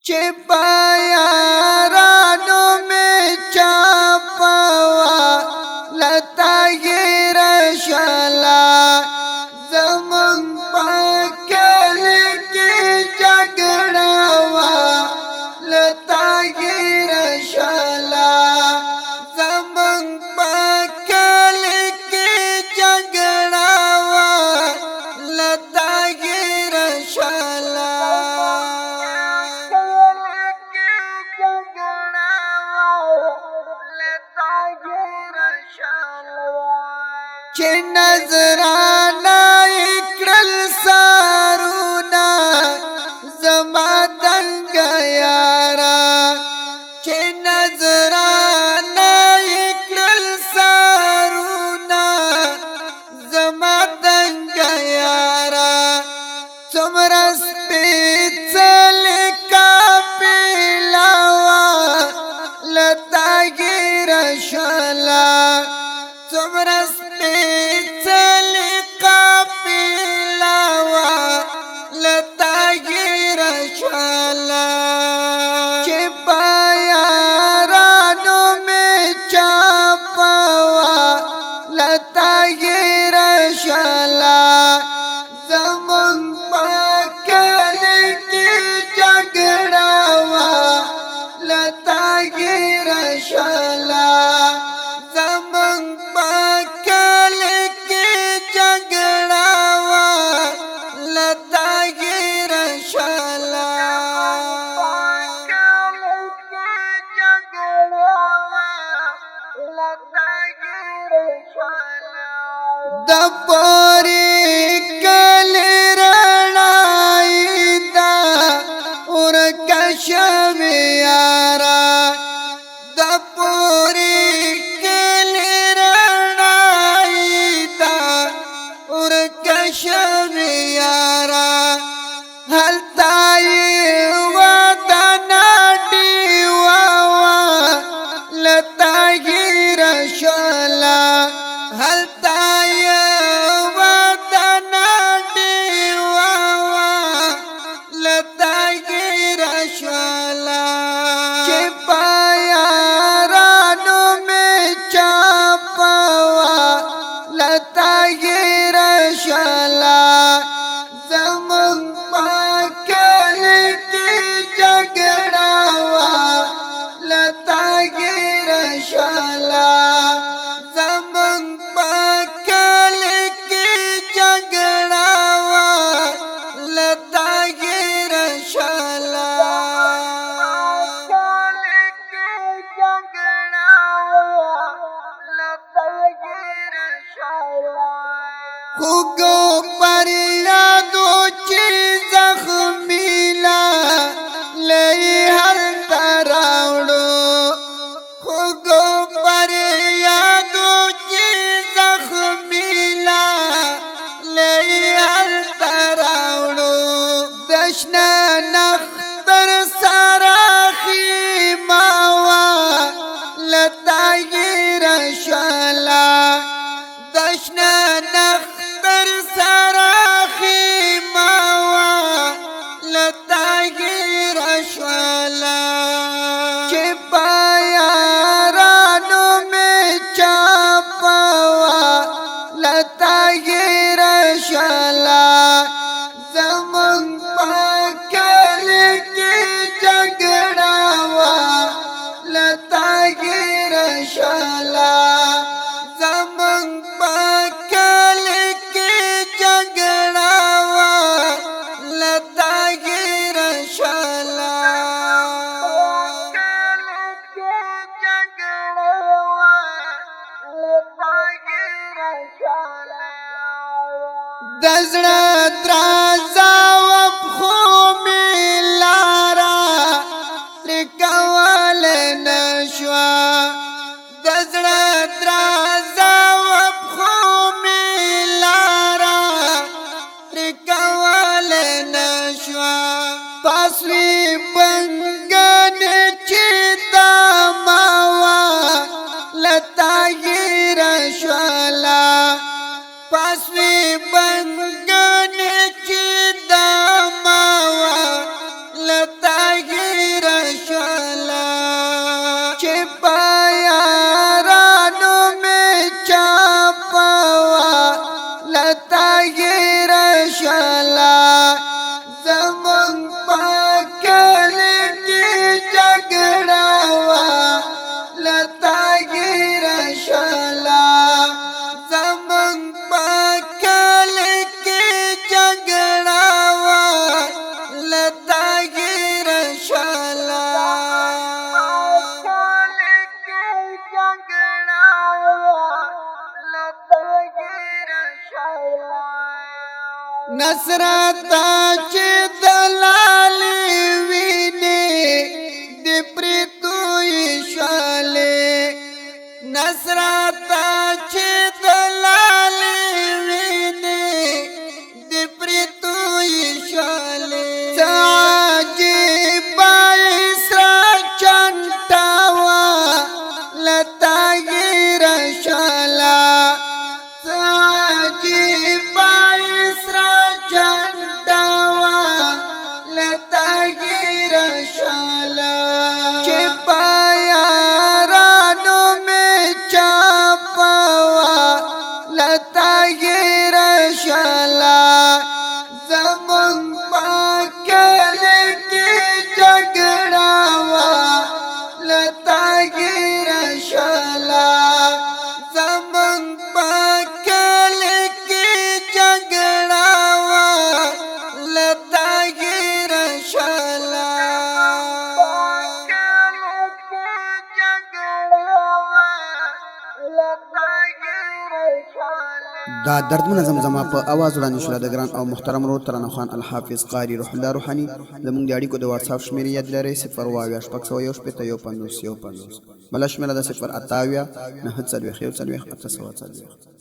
چې پایارانو می چاپوا لتا غیر شلا زمون پاکل کی جګړه وا لتا غیر شلا زمون پاکل کی جګړه وا لتا غیر شلا چې نظرانا اکرل سارونا زما دنګ یارا چې نظرانا اکرل سارونا زما دنګ یارا څومره سپېڅلې کاپیلاوا لتا غیر شلا څومره سپېڅلې قافله لتا غیر شلا چې پایارانو می چاپوا لتا غیر شلا زمون پاکل کی جګړه وا لتا غیر شلا زمون پاکل کی جګړه وا لتا غیر شلا د پوری کلی رڼای دا ورکشم یارا د پوری کلی رڼای دا ورکشم یارا هلتای ودنا دیوا لتا غیر شلا هلتای ودنا دیوا لتا غیر شلا چې پایارانو می چاپوا لتا غیر شلا زمون پاکل کی جګړه وا لتا غیر شلا زمون پاکل کی جګړه وا لتا غیر شلا خوګو پر یادو چې زخمیلا لې هر تراوړو خوګو پر یادو چې زخمیلا لې هر تراوړو دشنا نختر سراخي ماوا لتا غیر شلا دشنا نختر سراخي ماوا لتا غیر شلا چې پایارانو می چاپوا لتا غیر شلا زمون پاکل کی جګړه وا لتا غیر شلا زمون پاکل کی جګړه وا لتا غیر شلا د زړه درازا وبخو می لارا ترکول نشوا د زړه درازا وبخو می لارا ترکول نشوا پاسوی بنګن چې تا ماوا لتا غیر شلا پاسوی بنګن چې نصرتا چې دلالې ویني د پرتوی شالې نصرتا چې دلالې ویني د پرتوی شالې عجیب اسرا چنټاوا لتا غیر شالا عجیب اسرا چنټاوا لتا غیر شالا چې پایارانو می چاپوا لتا غیر شالا زمون پاکل کی جگڑا وا لتا غیر شالا زمون پاکل کی جگڑا وا لتا غیر شالا دا دردمنه زمزمه په اواز وړاندې شوه د ګران او محترم ورور ترانه خان الحافظ قاری روح الله روحاني زموږ د اړیکو د واتساپ شمېرې یاد لرئ 0 واویا شپږ سوه یو شپېته یو پنځوس یو پنځوس بله شمېره ده 0 اتاویا 9 څلوېښت 1 څلوېښت 8 سوه څلوېښت